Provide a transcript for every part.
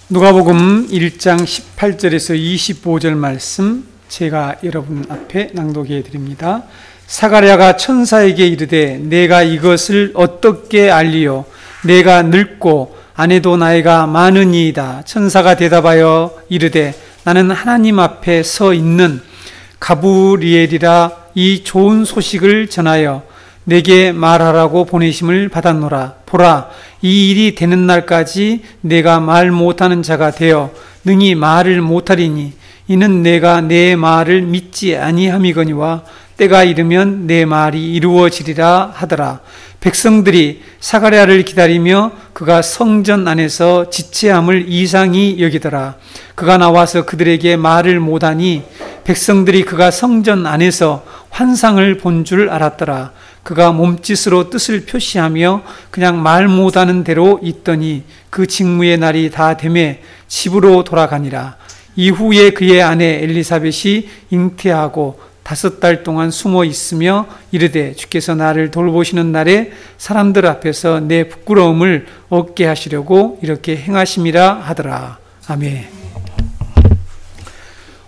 누가복음 1장 18절에서 25절 말씀 제가 여러분 앞에 낭독해 드립니다. 사가랴가 천사에게 이르되 내가 이것을 어떻게 알리요? 내가 늙고 아내도 나이가 많으니이다. 천사가 대답하여 이르되 나는 하나님 앞에 서 있는 가브리엘이라 이 좋은 소식을 전하여 내게 말하라고 보내심을 받았노라. 보라, 이 일이 되는 날까지 내가 말 못하는 자가 되어 능히 말을 못하리니 이는 내가 내 말을 믿지 아니함이거니와 때가 이르면 내 말이 이루어지리라 하더라. 백성들이 사가랴를 기다리며 그가 성전 안에서 지체함을 이상히 여기더라. 그가 나와서 그들에게 말을 못하니 백성들이 그가 성전 안에서 환상을 본 줄 알았더라. 그가 몸짓으로 뜻을 표시하며 그냥 말 못하는 대로 있더니 그 직무의 날이 다 되매 집으로 돌아가니라. 이후에 그의 아내 엘리사벳이 잉태하고 5달 동안 숨어 있으며 이르되 주께서 나를 돌보시는 날에 사람들 앞에서 내 부끄러움을 얻게 하시려고 이렇게 행하심이라 하더라. 아멘.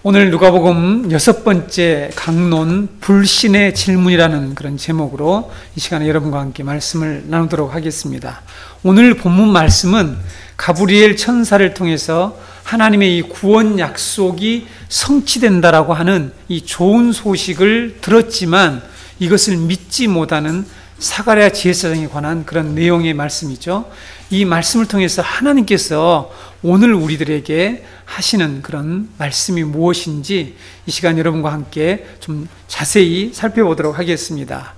오늘 누가복음 6번째 강론 불신의 질문이라는 그런 제목으로 이 시간에 여러분과 함께 말씀을 나누도록 하겠습니다. 오늘 본문 말씀은 가브리엘 천사를 통해서 하나님의 이 구원 약속이 성취된다라고 하는 이 좋은 소식을 들었지만 이것을 믿지 못하는 사가랴 지혜사장에 관한 그런 내용의 말씀이죠. 이 말씀을 통해서 하나님께서 오늘 우리들에게 하시는 그런 말씀이 무엇인지 이 시간 여러분과 함께 좀 자세히 살펴보도록 하겠습니다.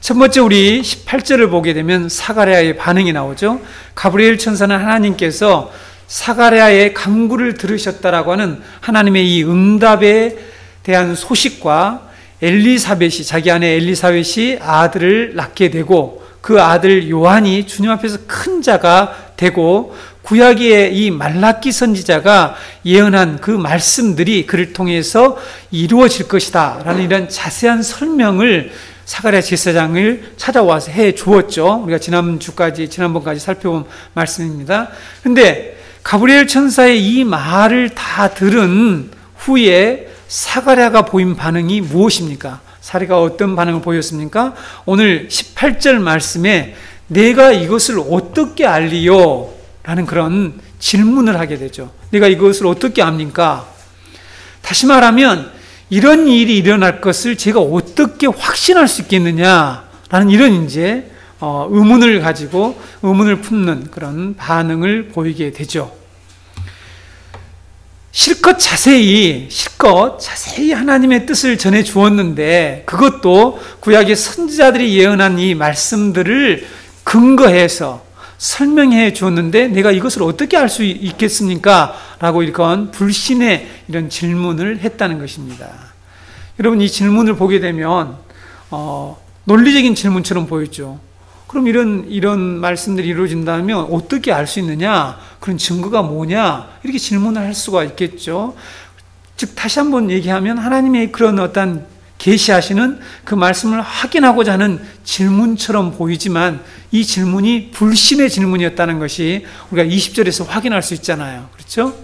첫 번째 우리 18절을 보게 되면 사가랴의 반응이 나오죠. 가브리엘 천사는 하나님께서 사가랴의 간구를 들으셨다라고 하는 하나님의 이 응답에 대한 소식과 엘리사벳이 자기 아내 엘리사벳이 아들을 낳게 되고 그 아들 요한이 주님 앞에서 큰 자가 되고 구약의 이 말라기 선지자가 예언한 그 말씀들이 그를 통해서 이루어질 것이다 라는 이런 자세한 설명을 사가랴 제사장을 찾아와서 해 주었죠. 우리가 지난번까지 살펴본 말씀입니다. 그런데 가브리엘 천사의 이 말을 다 들은 후에 사가랴가 보인 반응이 무엇입니까? 사가랴가 어떤 반응을 보였습니까? 오늘 18절 말씀에 내가 이것을 어떻게 알리요? 라는 그런 질문을 하게 되죠. 내가 이것을 어떻게 압니까? 다시 말하면 이런 일이 일어날 것을 제가 어떻게 확신할 수 있겠느냐? 라는 이런 이제 의문을 가지고 의문을 품는 그런 반응을 보이게 되죠. 실컷 자세히 하나님의 뜻을 전해 주었는데 그것도 구약의 선지자들이 예언한 이 말씀들을 근거해서 설명해 주었는데 내가 이것을 어떻게 알 수 있겠습니까? 라고 이런 불신의 이런 질문을 했다는 것입니다. 여러분 이 질문을 보게 되면 논리적인 질문처럼 보였죠. 그럼 이런 말씀들이 이루어진다면 어떻게 알 수 있느냐? 그런 증거가 뭐냐? 이렇게 질문을 할 수가 있겠죠. 즉 다시 한번 얘기하면 하나님의 그런 어떤 계시하시는 그 말씀을 확인하고자 하는 질문처럼 보이지만 이 질문이 불신의 질문이었다는 것이 우리가 20절에서 확인할 수 있잖아요. 그렇죠?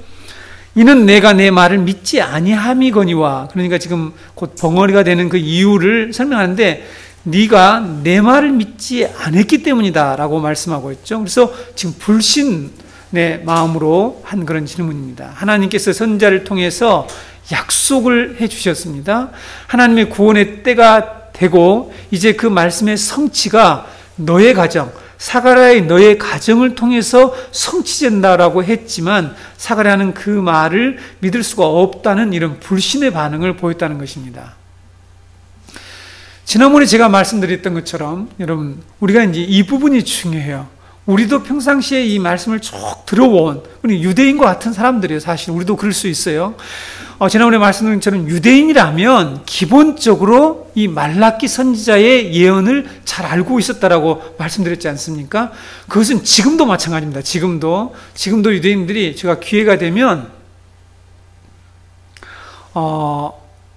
이는 내가 내 말을 믿지 아니함이거니와, 그러니까 지금 곧 벙어리가 되는 그 이유를 설명하는데 네가 내 말을 믿지 않았기 때문이다 라고 말씀하고 있죠. 그래서 지금 불신의 마음으로 한 그런 질문입니다. 하나님께서 선지자를 통해서 약속을 해 주셨습니다. 하나님의 구원의 때가 되고 이제 그 말씀의 성취가 너의 가정, 사가랴의 너의 가정을 통해서 성취된다라고 했지만 사가랴는 그 말을 믿을 수가 없다는 이런 불신의 반응을 보였다는 것입니다. 지난번에 제가 말씀드렸던 것처럼 여러분 우리가 이제 이 부분이 중요해요. 우리도 평상시에 이 말씀을 쭉 들어온 우리 유대인과 같은 사람들이에요. 사실 우리도 그럴 수 있어요. 지난번에 말씀드린 것처럼 유대인이라면 기본적으로 이 말라기 선지자의 예언을 잘 알고 있었다라고 말씀드렸지 않습니까? 그것은 지금도 마찬가지입니다. 지금도 유대인들이 제가 기회가 되면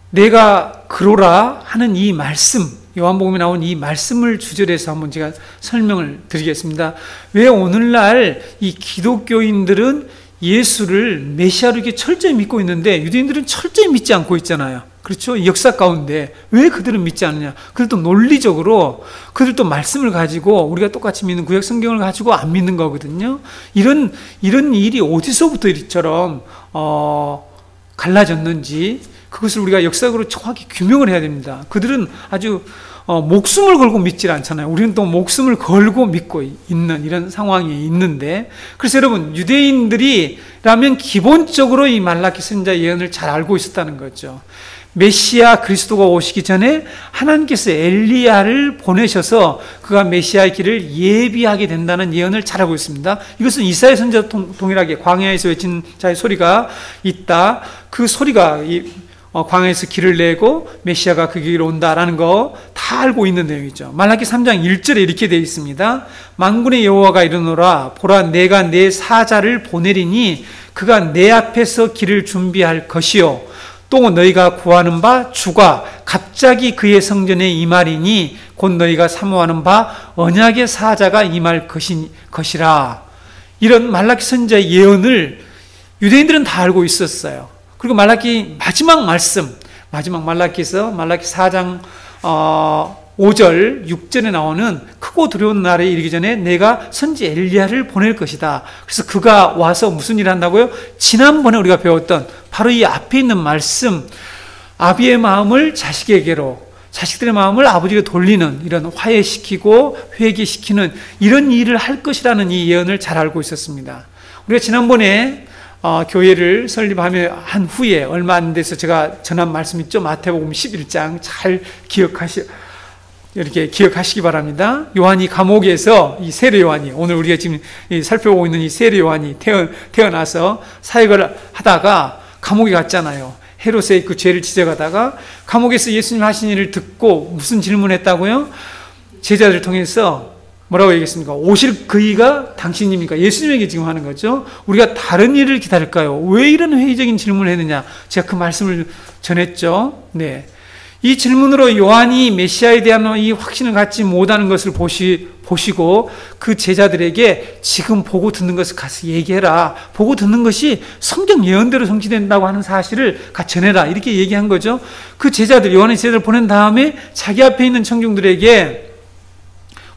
내가 그러라 하는 이 말씀, 요한복음에 나온 이 말씀을 주제로 해서 한번 제가 설명을 드리겠습니다. 왜 오늘날 이 기독교인들은 예수를 메시아로 이렇게 철저히 믿고 있는데 유대인들은 철저히 믿지 않고 있잖아요. 그렇죠? 역사 가운데 왜 그들은 믿지 않느냐? 그들도 논리적으로 그들도 말씀을 가지고 우리가 똑같이 믿는 구약 성경을 가지고 안 믿는 거거든요. 이런 일이 어디서부터 이처럼 갈라졌는지 그것을 우리가 역사적으로 정확히 규명을 해야 됩니다. 그들은 아주 목숨을 걸고 믿질 않잖아요. 우리는 또 목숨을 걸고 믿고 있는 이런 상황이 있는데, 그래서 여러분, 유대인들이라면 기본적으로 이 말라기 선지자 예언을 잘 알고 있었다는 거죠. 메시아 그리스도가 오시기 전에 하나님께서 엘리야를 보내셔서 그가 메시아의 길을 예비하게 된다는 예언을 잘 알고 있습니다. 이것은 이사야 선지자 동일하게 광야에서 외친 자의 소리가 있다. 그 소리가 광야에서 길을 내고 메시아가 그 길로 온다라는 거 다 알고 있는 내용이죠. 말라기 3장 1절에 이렇게 되어 있습니다. 만군의 여호와가 이르노라 보라 내가 내 사자를 보내리니 그가 내 앞에서 길을 준비할 것이요 또 너희가 구하는 바 주가 갑자기 그의 성전에 임하리니 곧 너희가 사모하는 바 언약의 사자가 임할 것이라. 이런 말라기 선지자의 예언을 유대인들은 다 알고 있었어요. 그리고 말라기 마지막 말씀, 마지막 말라기에서 말라기 4장 5절, 6절에 나오는 크고 두려운 날에 이르기 전에 내가 선지 엘리야를 보낼 것이다. 그래서 그가 와서 무슨 일을 한다고요? 지난번에 우리가 배웠던 바로 이 앞에 있는 말씀, 아비의 마음을 자식에게로, 자식들의 마음을 아버지에게 돌리는 이런 화해시키고 회개시키는 이런 일을 할 것이라는 이 예언을 잘 알고 있었습니다. 우리가 지난번에 교회를 설립한 후에 얼마 안 돼서 제가 전한 말씀 있죠? 마태복음 11장 잘 이렇게 기억하시기 바랍니다. 요한이 감옥에서 이 세례 요한이 오늘 우리가 지금 살펴보고 있는 이 세례 요한이 태어나서 사역을 하다가 감옥에 갔잖아요. 헤롯의 그 죄를 지적하다가 감옥에서 예수님 하신 일을 듣고 무슨 질문했다고요? 제자들을 통해서 뭐라고 얘기했습니까? 오실 그이가 당신입니까? 예수님에게 지금 하는 거죠. 우리가 다른 일을 기다릴까요? 왜 이런 회의적인 질문을 했느냐? 제가 그 말씀을 전했죠. 네. 이 질문으로 요한이 메시아에 대한 이 확신을 갖지 못하는 것을 보시고 그 제자들에게 지금 보고 듣는 것을 가서 얘기해라. 보고 듣는 것이 성경 예언대로 성취된다고 하는 사실을 같이 전해라. 이렇게 얘기한 거죠. 그 제자들, 요한의 제자들을 보낸 다음에 자기 앞에 있는 청중들에게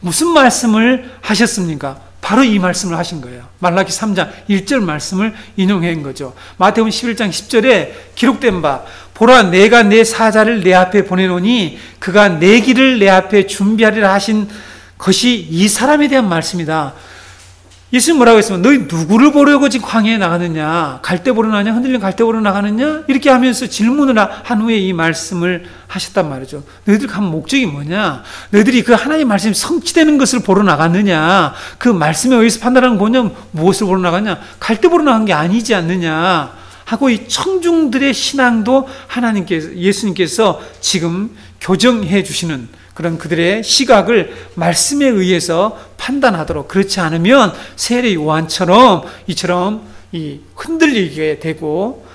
무슨 말씀을 하셨습니까? 바로 이 말씀을 하신 거예요. 말라기 3장 1절 말씀을 인용한 거죠. 마태복음 11장 10절에 기록된 바 보라 내가 내 사자를 내 앞에 보내노니 그가 내 길을 내 앞에 준비하리라 하신 것이 이 사람에 대한 말씀이다. 예수님 뭐라고 했으면 너희 누구를 보려고 지금 광야에 나가느냐? 갈대 보러 나가냐? 흔들린 갈대 보러 나가느냐? 이렇게 하면서 질문을 한 후에 이 말씀을 하셨단 말이죠. 너희들 간 목적이 뭐냐? 너희들이 그 하나님의 말씀이 성취되는 것을 보러 나갔느냐? 그 말씀에 의해서 판단하는 거냐? 무엇을 보러 나갔냐? 갈대 보러 나간 게 아니지 않느냐? 하고 이 청중들의 신앙도 예수님께서 지금 교정해 주시는 그런 그들의 시각을 말씀에 의해서 판단하도록, 그렇지 않으면 세례 요한처럼 이처럼 흔들리게 되고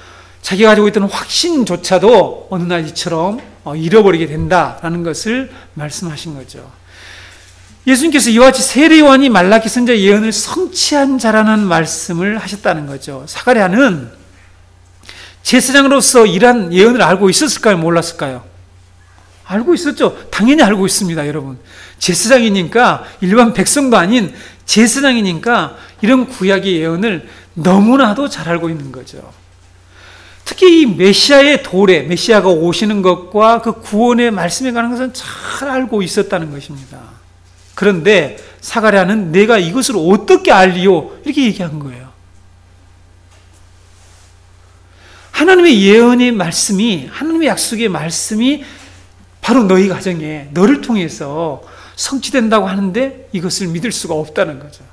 자기가 가지고 있던 확신조차도 어느 날 이처럼 잃어버리게 된다라는 것을 말씀하신 거죠. 예수님께서 이와 같이 세례 요한이 말라기 선지자 예언을 성취한 자라는 말씀을 하셨다는 거죠. 사가랴는 제사장으로서 이러한 예언을 알고 있었을까요? 몰랐을까요? 알고 있었죠. 당연히 알고 있습니다, 여러분. 제사장이니까, 일반 백성도 아닌 제사장이니까 이런 구약의 예언을 너무나도 잘 알고 있는 거죠. 특히 이 메시아의 도래, 메시아가 오시는 것과 그 구원의 말씀에 관한 것은 잘 알고 있었다는 것입니다. 그런데 사가랴는 내가 이것을 어떻게 알리요? 이렇게 얘기한 거예요. 하나님의 예언의 말씀이, 하나님의 약속의 말씀이 바로 너희 가정에 너를 통해서 성취된다고 하는데 이것을 믿을 수가 없다는 거죠.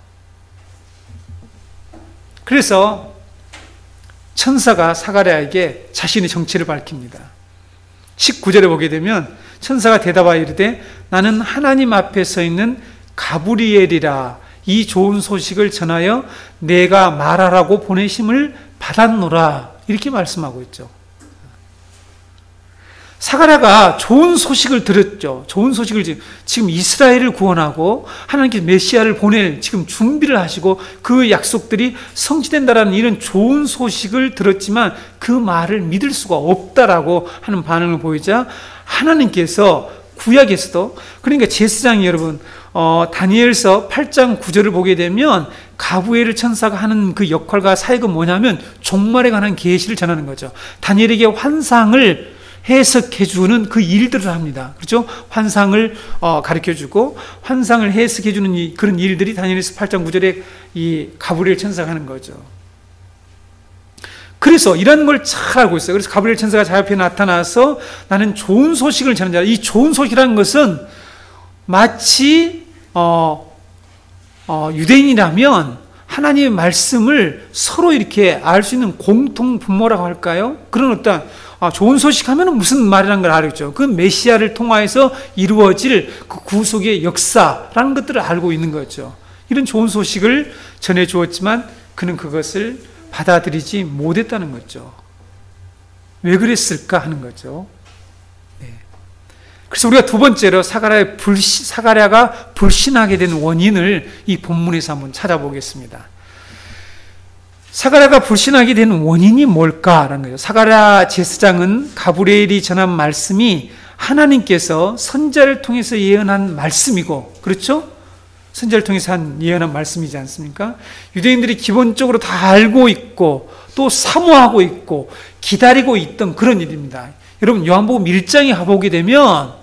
그래서 천사가 사가랴에게 자신의 정체를 밝힙니다. 19절에 보게 되면 천사가 대답하여 이르되 나는 하나님 앞에 서 있는 가브리엘이라 이 좋은 소식을 전하여 내가 말하라고 보내심을 받았노라 이렇게 말씀하고 있죠. 사가랴가 좋은 소식을 들었죠. 좋은 소식을 지금 이스라엘을 구원하고 하나님께서 메시아를 보낼 지금 준비를 하시고 그 약속들이 성취된다라는 이런 좋은 소식을 들었지만 그 말을 믿을 수가 없다라고 하는 반응을 보이자 하나님께서 구약에서도, 그러니까 제사장이 여러분 다니엘서 8장 9절을 보게 되면 가브리엘 천사가 하는 그 역할과 사역은 뭐냐면 종말에 관한 계시를 전하는 거죠. 다니엘에게 환상을 해석해주는 그 일들을 합니다. 그렇죠? 환상을 가르쳐주고 환상을 해석해주는 그런 일들이 다니엘서 8장 9절에 이 가브리엘 천사가 하는 거죠. 그래서 이런 걸 잘 알고 있어요. 그래서 가브리엘 천사가 자기 앞에 나타나서 나는 좋은 소식을 전하는 자다. 이 좋은 소식이라는 것은 마치 유대인이라면 하나님의 말씀을 서로 이렇게 알 수 있는 공통 분모라고 할까요? 그런 어떤 좋은 소식 하면 무슨 말이라는 걸 알겠죠. 그 메시아를 통하여서 이루어질 그 구속의 역사라는 것들을 알고 있는 거죠. 이런 좋은 소식을 전해 주었지만 그는 그것을 받아들이지 못했다는 거죠. 왜 그랬을까 하는 거죠. 네. 그래서 우리가 두 번째로 사가랴가 불신하게 된 원인을 이 본문에서 한번 찾아보겠습니다. 사가랴가 불신하게 된 원인이 뭘까라는 거예요. 사가랴 제사장은 가브리엘이 전한 말씀이 하나님께서 선지자를 통해서 예언한 말씀이고, 그렇죠? 선지자를 통해서 예언한 말씀이지 않습니까? 유대인들이 기본적으로 다 알고 있고 또 사모하고 있고 기다리고 있던 그런 일입니다. 여러분 요한복음 1장에 가보게 되면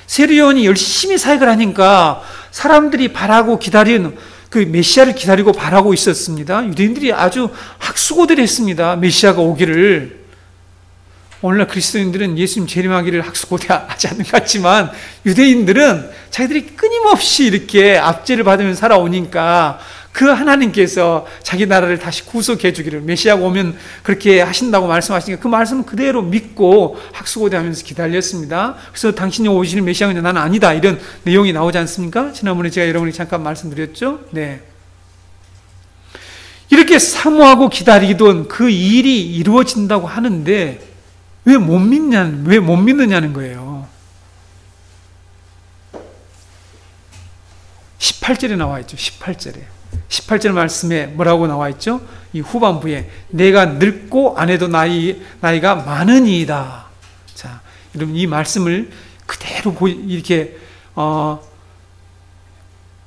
세례요한이 열심히 사역을 하니까 사람들이 바라고 기다리는 그 메시아를 기다리고 바라고 있었습니다. 유대인들이 아주 학수고대를 했습니다. 메시아가 오기를. 오늘날 그리스도인들은 예수님 재림하기를 학수고대하지 않는 것 같지만 유대인들은 자기들이 끊임없이 이렇게 압제를 받으면서 살아오니까 그 하나님께서 자기 나라를 다시 구속해 주기를, 메시아가 오면 그렇게 하신다고 말씀하시니까 그 말씀을 그대로 믿고 학수고대하면서 기다렸습니다. 그래서 당신이 오시는 메시아가 나는 아니다, 이런 내용이 나오지 않습니까? 지난번에 제가 여러분에게 잠깐 말씀드렸죠. 네. 이렇게 사모하고 기다리던 그 일이 이루어진다고 하는데 왜 못 믿느냐는 거예요. 18절에 나와 있죠. 18절 말씀에 뭐라고 나와 있죠? 이 후반부에 내가 늙고 아내도 나이가 많으니이다. 자, 여러분 이 말씀을 그대로 이렇게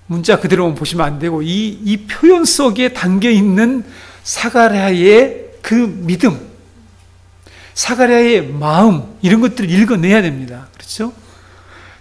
문자 그대로 보시면 안 되고 이 표현 속에 담겨 있는 사가랴의 그 믿음, 사가랴의 마음, 이런 것들을 읽어내야 됩니다. 그렇죠?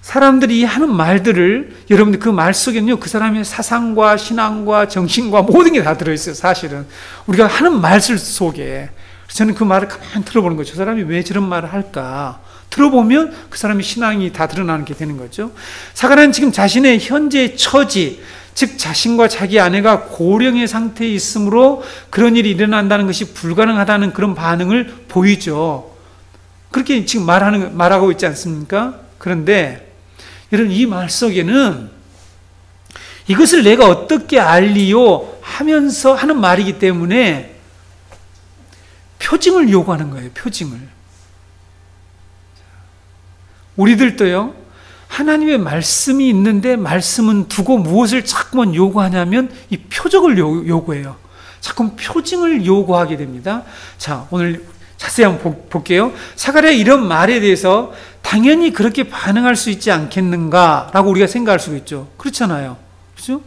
사람들이 하는 말들을, 여러분들 그 말 속에는요, 그 사람의 사상과 신앙과 정신과 모든 게 다 들어있어요, 사실은. 우리가 하는 말들 속에. 저는 그 말을 가만히 들어보는 거죠. 저 사람이 왜 저런 말을 할까? 들어보면 그 사람의 신앙이 다 드러나게 되는 거죠. 사가랴는 지금 자신의 현재 처지, 즉 자신과 자기 아내가 고령의 상태에 있으므로 그런 일이 일어난다는 것이 불가능하다는 그런 반응을 보이죠. 그렇게 지금 말하고 있지 않습니까? 그런데 여러분 이 말 속에는 이것을 내가 어떻게 알리요 하면서 하는 말이기 때문에 표징을 요구하는 거예요. 표징을. 우리들도요, 하나님의 말씀이 있는데 말씀은 두고 무엇을 자꾸만 요구하냐면 이 표적을 요구해요. 자꾸 표징을 요구하게 됩니다. 자, 오늘 자세히 한번 볼게요. 사가랴 이런 말에 대해서 당연히 그렇게 반응할 수 있지 않겠는가라고 우리가 생각할 수 있죠. 그렇잖아요. 그렇죠?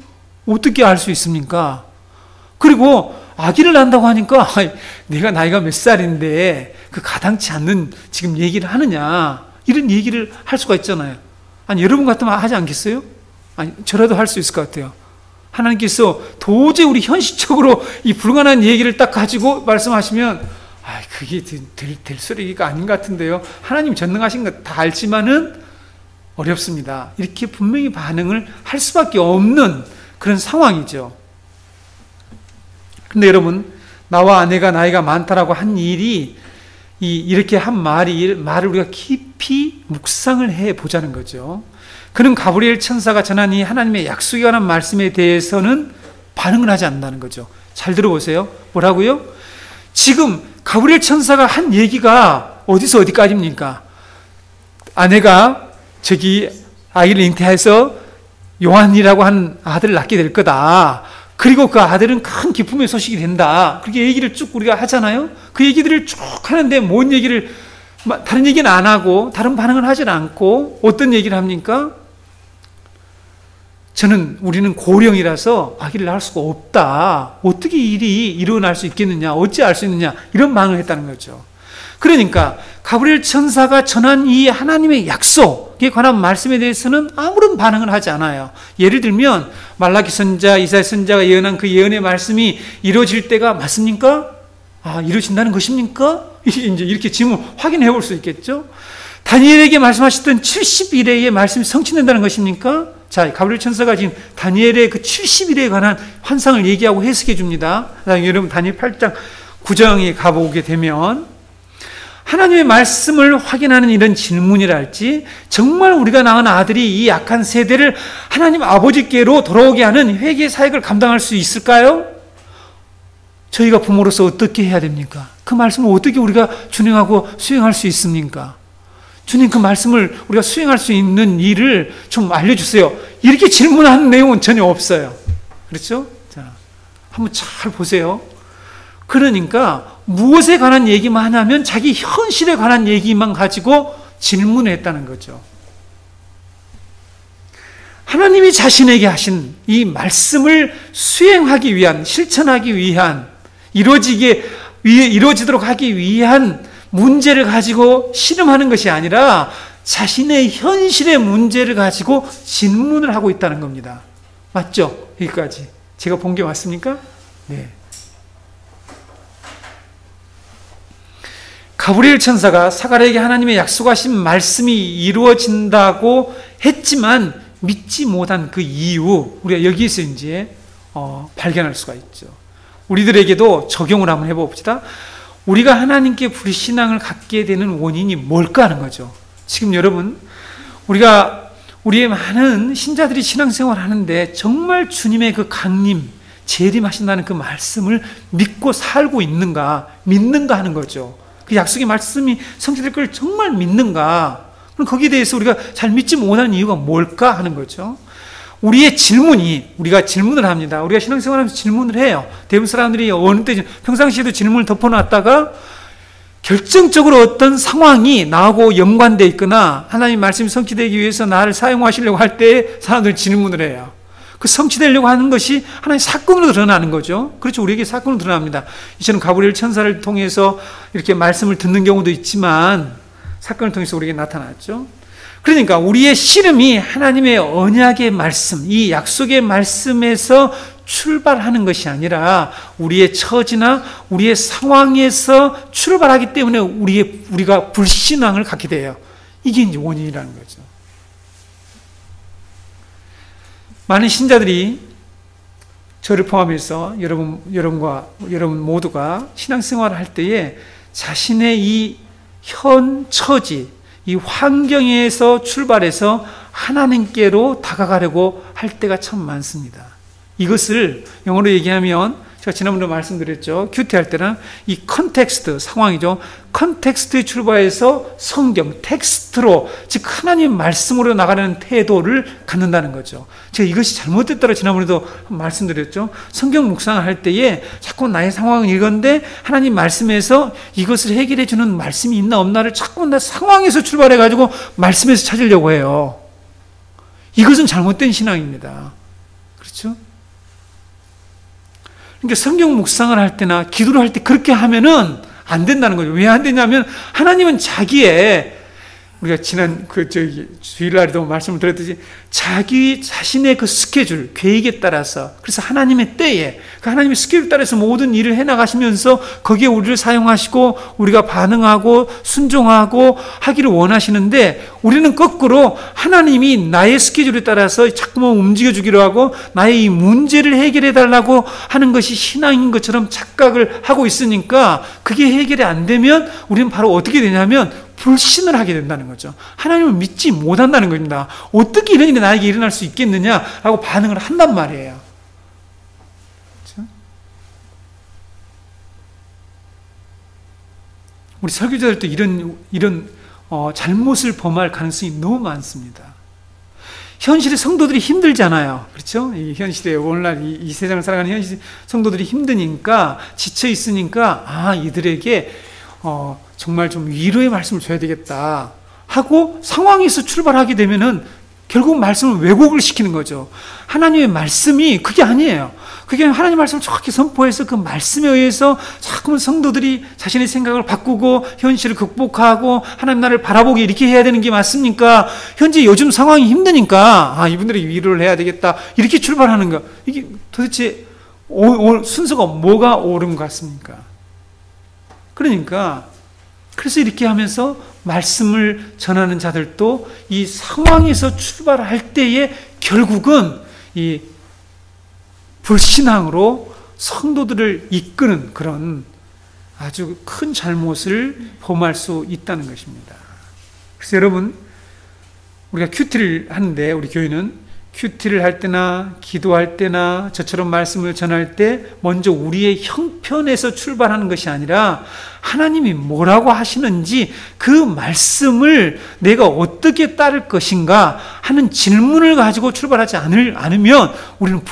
어떻게 알 수 있습니까? 그리고 아기를 낳는다고 하니까 내가 나이가 몇 살인데 그 가당치 않는 지금 얘기를 하느냐, 이런 얘기를 할 수가 있잖아요. 아니 여러분 같으면 하지 않겠어요? 아니 저라도 할 수 있을 것 같아요. 하나님께서 도저히 우리 현실적으로 이 불가능한 얘기를 딱 가지고 말씀하시면 그게 될 소리가 아닌 것 같은데요. 하나님 전능하신 거 다 알지만은 어렵습니다. 이렇게 분명히 반응을 할 수밖에 없는 그런 상황이죠. 근데 여러분, 나와 아내가 나이가 많다라고 한 일이 이렇게 한 말을 우리가 깊이 묵상을 해 보자는 거죠. 그는 가브리엘 천사가 전한 이 하나님의 약속에 관한 말씀에 대해서는 반응을 하지 않는다는 거죠. 잘 들어보세요. 뭐라고요? 지금 가브리엘 천사가 한 얘기가 어디서 어디까지입니까? 아내가 저기 아이를 잉태해서 요한이라고 하는 아들을 낳게 될 거다. 그리고 그 아들은 큰 기쁨의 소식이 된다. 그렇게 얘기를 쭉 우리가 하잖아요. 그 얘기들을 쭉 하는데 뭔 얘기를, 다른 얘기는 안 하고 다른 반응을 하질 않고 어떤 얘기를 합니까? 우리는 고령이라서 아기를 낳을 수가 없다. 어떻게 일이 일어날 수 있겠느냐? 어찌 알 수 있느냐? 이런 반응을 했다는 거죠. 그러니까 가브리엘 천사가 전한 이 하나님의 약속에 관한 말씀에 대해서는 아무런 반응을 하지 않아요. 예를 들면 말라기 선자, 이사야 선자가 예언한 그 예언의 말씀이 이루어질 때가 맞습니까? 이루어진다는 것입니까? 이제 이렇게 질문 확인해 볼 수 있겠죠. 다니엘에게 말씀하셨던 70일의 말씀이 성취된다는 것입니까? 자, 가브리엘 천사가 지금 다니엘의 그 70일에 관한 환상을 얘기하고 해석해 줍니다. 여러분 다니엘 8장 9장에 가보게 되면 하나님의 말씀을 확인하는 이런 질문이랄지, 정말 우리가 낳은 아들이 이 약한 세대를 하나님 아버지께로 돌아오게 하는 회개 사역을 감당할 수 있을까요? 저희가 부모로서 어떻게 해야 됩니까? 그 말씀을 어떻게 우리가 준행하고 수행할 수 있습니까? 주님, 그 말씀을 우리가 수행할 수 있는 일을 좀 알려주세요. 이렇게 질문하는 내용은 전혀 없어요. 그렇죠? 자, 한번 잘 보세요. 그러니까 무엇에 관한 얘기만 하냐면 자기 현실에 관한 얘기만 가지고 질문을 했다는 거죠. 하나님이 자신에게 하신 이 말씀을 수행하기 위한, 실천하기 위한, 이루어지도록 하기 위한 문제를 가지고 씨름하는 것이 아니라 자신의 현실의 문제를 가지고 질문을 하고 있다는 겁니다. 맞죠? 여기까지. 제가 본 게 맞습니까? 네. 가브리엘 천사가 사가랴에게 하나님의 약속하신 말씀이 이루어진다고 했지만 믿지 못한 그 이유, 우리가 여기에서 이제 발견할 수가 있죠. 우리들에게도 적용을 한번 해봅시다. 우리가 하나님께 불신앙을 갖게 되는 원인이 뭘까 하는 거죠. 지금 여러분, 우리의 많은 신자들이 신앙생활을 하는데 정말 주님의 그 강림, 재림하신다는 그 말씀을 믿고 살고 있는가, 믿는가 하는 거죠. 그 약속의 말씀이 성취될 걸 정말 믿는가? 그럼 거기에 대해서 우리가 잘 믿지 못하는 이유가 뭘까 하는 거죠. 우리가 질문을 합니다. 우리가 신앙생활하면서 질문을 해요. 대부분 사람들이 어느 때 평상시에도 질문을 덮어놨다가 결정적으로 어떤 상황이 나하고 연관되어 있거나 하나님 말씀이 성취되기 위해서 나를 사용하시려고 할 때 사람들이 질문을 해요. 그 성취되려고 하는 것이 하나의 사건으로 드러나는 거죠. 그렇죠. 우리에게 사건으로 드러납니다. 이처럼 가브리엘 천사를 통해서 이렇게 말씀을 듣는 경우도 있지만 사건을 통해서 우리에게 나타났죠. 그러니까 우리의 씨름이 하나님의 언약의 말씀, 이 약속의 말씀에서 출발하는 것이 아니라 우리의 처지나 우리의 상황에서 출발하기 때문에 우리가 불신앙을 갖게 돼요. 이게 이제 원인이라는 거죠. 많은 신자들이 저를 포함해서 여러분 모두가 신앙생활을 할 때에 자신의 이 현 처지, 이 환경에서 출발해서 하나님께로 다가가려고 할 때가 참 많습니다. 이것을 영어로 얘기하면 제가 지난번에 말씀드렸죠. 큐티할 때는 이 컨텍스트, 상황이죠. 컨텍스트에 출발해서 성경, 텍스트로, 즉 하나님 말씀으로 나가는 태도를 갖는다는 거죠. 제가 이것이 잘못됐다고 지난번에도 말씀드렸죠. 성경 묵상을 할 때에 자꾸 나의 상황은 이건데 하나님 말씀에서 이것을 해결해 주는 말씀이 있나 없나를 자꾸 나 상황에서 출발해가지고 말씀에서 찾으려고 해요. 이것은 잘못된 신앙입니다. 그렇죠? 그러니까 성경 묵상을 할 때나 기도를 할 때 그렇게 하면은 안 된다는 거죠. 왜 안 되냐면 하나님은 자기의, 우리가 지난 주일날에도 말씀을 드렸듯이 자기 자신의 그 스케줄, 계획에 따라서, 그래서 하나님의 때에 그 하나님의 스케줄 따라서 모든 일을 해나가시면서 거기에 우리를 사용하시고 우리가 반응하고 순종하고 하기를 원하시는데, 우리는 거꾸로 하나님이 나의 스케줄에 따라서 자꾸만 움직여주기로 하고 나의 이 문제를 해결해 달라고 하는 것이 신앙인 것처럼 착각을 하고 있으니까 그게 해결이 안 되면 우리는 바로 어떻게 되냐면 불신을 하게 된다는 거죠. 하나님을 믿지 못한다는 겁니다. 어떻게 이런 일이 나에게 일어날 수 있겠느냐라고 반응을 한단 말이에요. 그렇죠? 우리 설교자들도 이런 잘못을 범할 가능성이 너무 많습니다. 현실의 성도들이 힘들잖아요. 그렇죠? 이 현실에 오늘날 이 세상을 살아가는 현실 성도들이 힘드니까, 지쳐 있으니까, 이들에게 정말 좀 위로의 말씀을 줘야 되겠다 하고 상황에서 출발하게 되면은 결국 말씀을 왜곡을 시키는 거죠. 하나님의 말씀이 그게 아니에요. 그게 하나님의 말씀을 정확히 선포해서 그 말씀에 의해서 자꾸만 성도들이 자신의 생각을 바꾸고 현실을 극복하고 하나님 나라를 바라보게 이렇게 해야 되는 게 맞습니까? 현재 요즘 상황이 힘드니까 이분들이 위로를 해야 되겠다 이렇게 출발하는 거, 이게 도대체 순서가 뭐가 옳은 것 같습니까? 그러니까 그래서 이렇게 하면서 말씀을 전하는 자들도 이 상황에서 출발할 때에 결국은 이 불신앙으로 성도들을 이끄는 그런 아주 큰 잘못을 범할 수 있다는 것입니다. 그래서 여러분, 우리가 큐티를 하는데, 우리 교회는 큐티를 할 때나 기도할 때나 저처럼 말씀을 전할 때 먼저 우리의 형편에서 출발하는 것이 아니라 하나님이 뭐라고 하시는지 그 말씀을 내가 어떻게 따를 것인가 하는 질문을 가지고 출발하지 않으면 우리는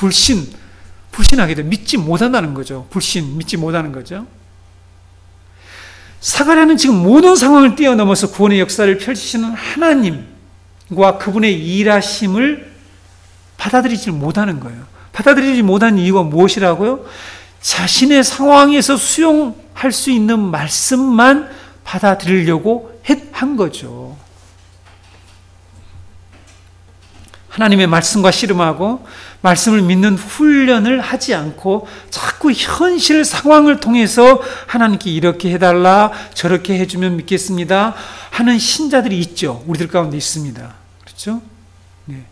불신하게 돼. 믿지 못한다는 거죠. 믿지 못하는 거죠. 사가랴는 지금 모든 상황을 뛰어넘어서 구원의 역사를 펼치시는 하나님과 그분의 일하심을 받아들이지 못하는 거예요. 받아들이지 못한 이유가 무엇이라고요? 자신의 상황에서 수용할 수 있는 말씀만 받아들이려고 한 거죠. 하나님의 말씀과 씨름하고 말씀을 믿는 훈련을 하지 않고 자꾸 현실 상황을 통해서 하나님께 이렇게 해달라, 저렇게 해주면 믿겠습니다 하는 신자들이 있죠. 우리들 가운데 있습니다. 그렇죠? 네.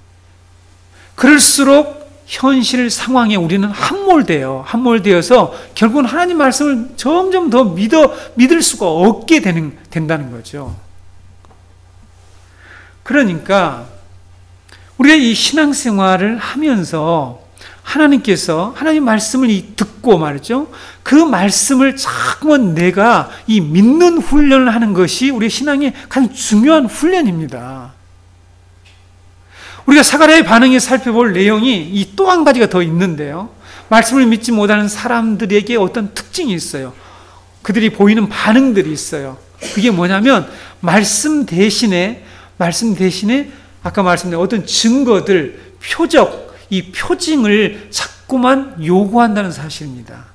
그럴수록 현실 상황에 우리는 함몰되어서 결국은 하나님 말씀을 점점 더 믿을 수가 없게 된다는 거죠. 그러니까 우리가 이 신앙생활을 하면서 하나님 말씀을 듣고 말이죠. 그 말씀을 자꾸만 내가 이 믿는 훈련을 하는 것이 우리의 신앙의 가장 중요한 훈련입니다. 우리가 사가랴의 반응에 살펴볼 내용이 또 한 가지가 더 있는데요. 말씀을 믿지 못하는 사람들에게 어떤 특징이 있어요. 그들이 보이는 반응들이 있어요. 그게 뭐냐면 말씀 대신에 아까 말씀드린 어떤 증거들, 표적, 이 표징을 자꾸만 요구한다는 사실입니다.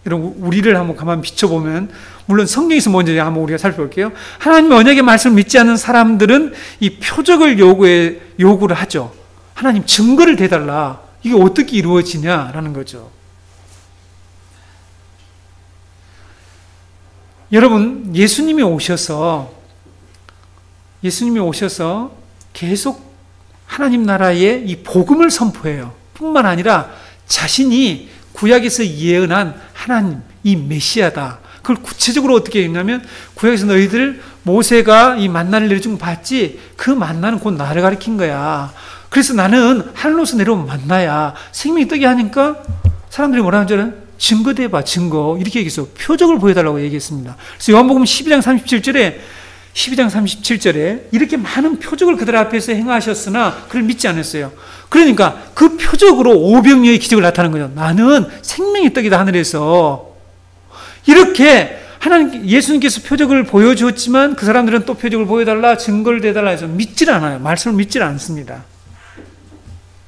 여러분, 우리를 한번 가만 비춰보면, 물론 성경에서 먼저 한번 우리가 살펴볼게요. 하나님의 언약의 말씀을 믿지 않는 사람들은 이 표적을 요구를 하죠. 하나님 증거를 대달라. 이게 어떻게 이루어지냐라는 거죠. 여러분, 예수님이 오셔서 계속 하나님 나라의 이 복음을 선포해요. 뿐만 아니라 자신이 구약에서 예언한 하나님, 이 메시아다. 그걸 구체적으로 어떻게 했냐면, 구약에서 너희들 모세가 이 만나를 내려준 거 봤지? 그 만나는 곧 나를 가리킨 거야. 그래서 나는 하늘로서 내려온 만나야. 생명이 뜨게 하니까 사람들이 뭐라는 줄 알아요? 증거 대봐, 증거. 이렇게 얘기해서 표적을 보여달라고 얘기했습니다. 그래서 요한복음 12장 37절에 이렇게 많은 표적을 그들 앞에서 행하셨으나 그를 믿지 않았어요. 그러니까 그 표적으로 오병이어의 기적을 나타낸 거죠. 나는 생명의 떡이다, 하늘에서. 이렇게 예수님께서 표적을 보여주었지만 그 사람들은 또 표적을 보여달라, 증거를 대달라 해서 믿질 않아요. 말씀을 믿질 않습니다.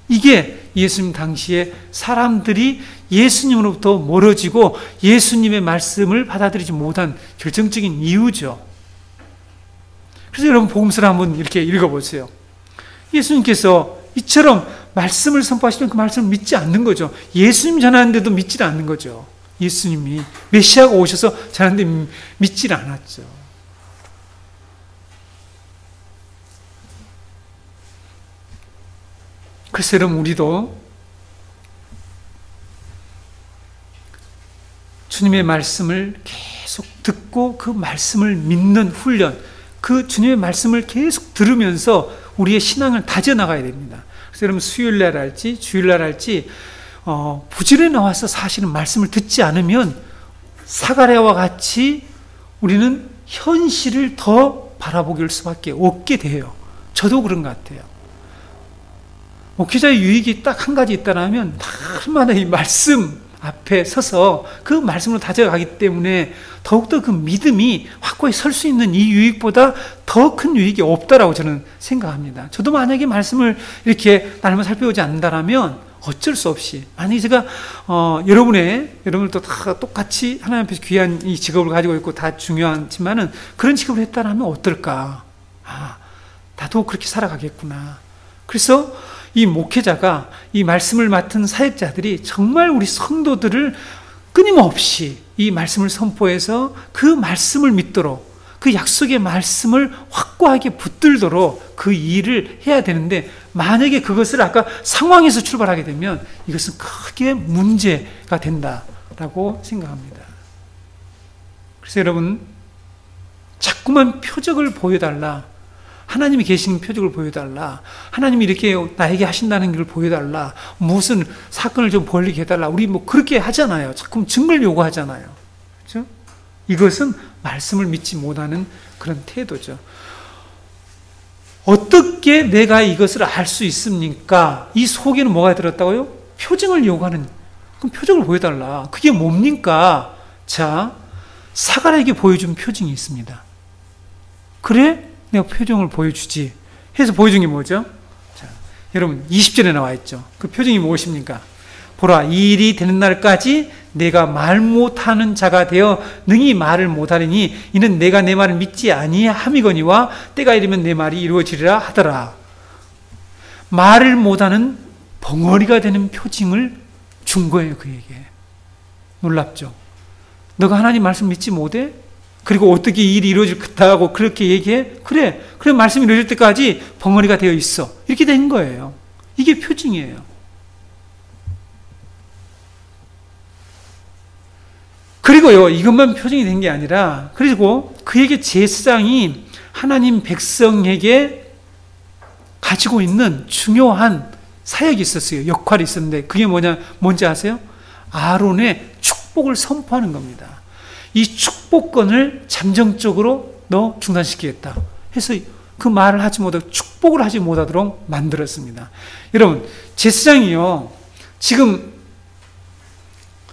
이게 예수님 당시에 사람들이 예수님으로부터 멀어지고 예수님의 말씀을 받아들이지 못한 결정적인 이유죠. 그래서 여러분, 복음서를 한번 이렇게 읽어보세요. 예수님께서 이처럼 말씀을 선포하시면 그 말씀을 믿지 않는 거죠. 예수님 전하는데도 믿지 않는 거죠. 예수님이 메시아가 오셔서 전하는데 믿지 않았죠. 그래서 여러분, 우리도 주님의 말씀을 계속 듣고 그 말씀을 믿는 훈련, 그 주님의 말씀을 계속 들으면서 우리의 신앙을 다져나가야 됩니다. 그래서 여러분, 수요일날 할지 주일날 할지 부지런히 나와서 사실은 말씀을 듣지 않으면 사가랴와 같이 우리는 현실을 더 바라보길 수밖에 없게 돼요. 저도 그런 것 같아요. 목회자의 유익이 딱 한 가지 있다면 날마다 이 말씀 앞에 서서 그 말씀으로 다져가기 때문에 더욱더 그 믿음이 확고히 설 수 있는 이 유익보다 더 큰 유익이 없다라고 저는 생각합니다. 저도 만약에 말씀을 이렇게 날마다 살펴보지 않는다면 어쩔 수 없이, 만약에 제가 여러분들도 다 똑같이 하나님 앞에서 귀한 이 직업을 가지고 있고 다 중요하지만은 그런 직업을 했다라면 어떨까? 나도 그렇게 살아가겠구나. 그래서 이 목회자가, 이 말씀을 맡은 사역자들이 정말 우리 성도들을 끊임없이 이 말씀을 선포해서 그 말씀을 믿도록, 그 약속의 말씀을 확고하게 붙들도록 그 일을 해야 되는데, 만약에 그것을 아까 상황에서 출발하게 되면 이것은 크게 문제가 된다라고 생각합니다. 그래서 여러분, 자꾸만 표적을 보여달라, 하나님이 계시는 표적을 보여달라, 하나님이 이렇게 나에게 하신다는 걸 보여달라, 무슨 사건을 좀 벌리게 해달라, 우리 뭐 그렇게 하잖아요. 자꾸 증거를 요구하잖아요. 그렇죠? 이것은 말씀을 믿지 못하는 그런 태도죠. 어떻게 내가 이것을 알 수 있습니까? 이 속에는 뭐가 들었다고요? 표징을 요구하는, 그럼 표적을 보여달라. 그게 뭡니까? 자, 사가랴에게 보여준 표징이 있습니다. 그래? 내가 표징을 보여주지 해서 보여준 게 뭐죠? 자, 여러분 20절에 나와 있죠. 그 표징이 무엇입니까? 보라, 이 일이 되는 날까지 내가 말 못하는 자가 되어 능히 말을 못하리니 이는 내가 내 말을 믿지 아니함이거니와 때가 이르면 내 말이 이루어지리라 하더라. 말을 못하는 벙어리가 되는 표징을 준 거예요. 그에게. 놀랍죠? 너가 하나님 말씀 믿지 못해? 그리고 어떻게 이 일이 이루어질 거다고 그렇게 얘기해? 그래 말씀이 이루어질 때까지 벙어리가 되어 있어. 이렇게 된 거예요. 이게 표징이에요. 그리고요, 이것만 표징이 된 게 아니라, 그리고 그에게 제사장이 하나님 백성에게 가지고 있는 중요한 사역이 있었어요. 역할이 있었는데, 그게 뭔지 아세요? 아론의 축복을 선포하는 겁니다. 이 축복권을 잠정적으로 너 중단시키겠다 해서 그 말을 하지 못하고 축복을 하지 못하도록 만들었습니다. 여러분, 제사장이요, 지금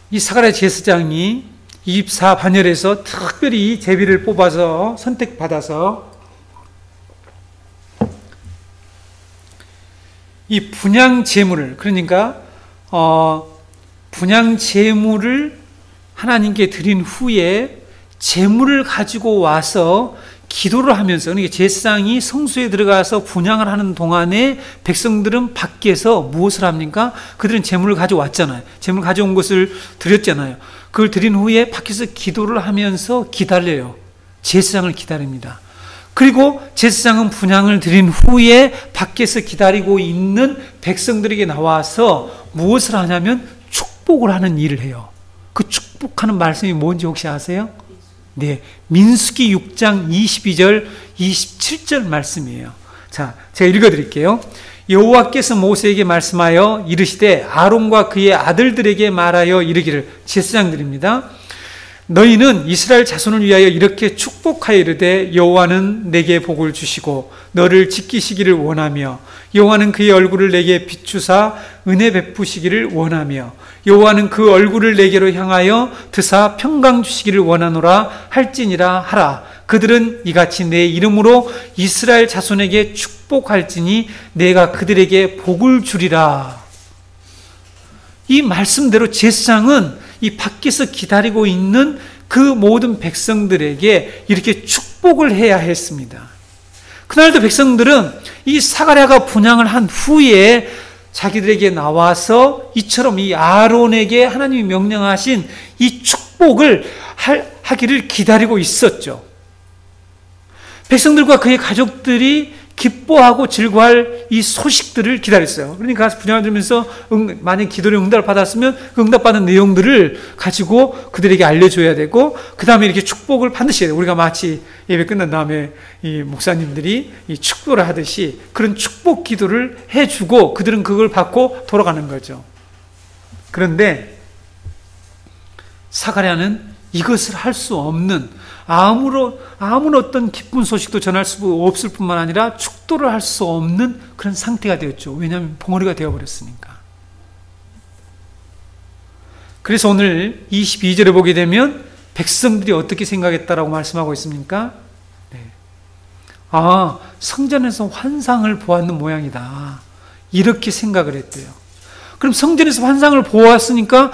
이 사가랴 제사장이 24반열에서 특별히 이 제비를 뽑아서 선택받아서 이 분향 제물을, 그러니까 분향 제물을 하나님께 드린 후에 제물을 가지고 와서 기도를 하면서, 그러니까 제사장이 성소에 들어가서 분향을 하는 동안에 백성들은 밖에서 무엇을 합니까? 그들은 제물을 가져왔잖아요. 제물 가져온 것을 드렸잖아요. 그걸 드린 후에 밖에서 기도를 하면서 기다려요. 제사장을 기다립니다. 그리고 제사장은 분향을 드린 후에 밖에서 기다리고 있는 백성들에게 나와서 무엇을 하냐면 축복을 하는 일을 해요. 그 축복하는 말씀이 뭔지 혹시 아세요? 네, 민수기 6장 22절, 27절 말씀이에요. 자, 제가 읽어드릴게요. 여호와께서 모세에게 말씀하여 이르시되 아론과 그의 아들들에게 말하여 이르기를, 제사장들입니다. 너희는 이스라엘 자손을 위하여 이렇게 축복하여 이르되 여호와는 내게 복을 주시고 너를 지키시기를 원하며 여호와는 그의 얼굴을 내게 비추사 은혜 베푸시기를 원하며 여호와는 그 얼굴을 내게로 향하여 드사 평강 주시기를 원하노라 할지니라 하라. 그들은 이같이 내 이름으로 이스라엘 자손에게 축복할지니 내가 그들에게 복을 주리라. 이 말씀대로 제사장은 이 밖에서 기다리고 있는 그 모든 백성들에게 이렇게 축복을 해야 했습니다. 그날도 백성들은 이 사가랴가 분향을 한 후에 자기들에게 나와서 이처럼 이 아론에게 하나님이 명령하신 이 축복을 하기를 기다리고 있었죠. 백성들과 그의 가족들이 기뻐하고 즐거워할 이 소식들을 기다렸어요. 그러니까 분향을 들으면서 만약 기도의 응답을 받았으면 그 응답받은 내용들을 가지고 그들에게 알려줘야 되고, 그 다음에 이렇게 축복을 반드시 해야 돼요. 우리가 마치 예배 끝난 다음에 이 목사님들이 이 축도를 하듯이 그런 축복 기도를 해주고 그들은 그걸 받고 돌아가는 거죠. 그런데 사가랴는 이것을 할 수 없는, 아무런 어떤 기쁜 소식도 전할 수 없을 뿐만 아니라 축도를 할 수 없는 그런 상태가 되었죠. 왜냐하면 벙어리가 되어버렸으니까. 그래서 오늘 22절에 보게 되면 백성들이 어떻게 생각했다라고 말씀하고 있습니까? 네. 성전에서 환상을 보았는 모양이다. 이렇게 생각을 했대요. 그럼 성전에서 환상을 보았으니까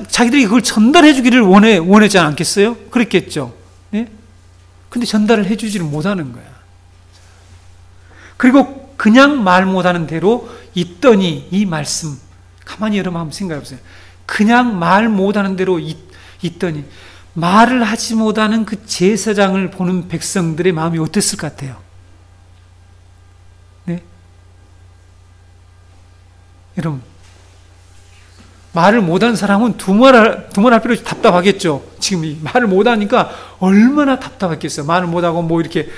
자기들이 그걸 전달해 주기를 원하지 않겠어요? 그랬겠죠. 네? 근데 전달을 해 주지를 못하는 거야. 그리고 그냥 말 못하는 대로 있더니, 이 말씀 가만히 여러분 한번 생각해 보세요. 그냥 말 못하는 대로 있더니, 말을 하지 못하는 그 제사장을 보는 백성들의 마음이 어땠을 것 같아요? 네? 여러분, 말을 못하는 사람은 두말할 필요 없이 답답하겠죠. 지금 이 말을 못하니까 얼마나 답답했겠어요. 말을 못하고 이렇게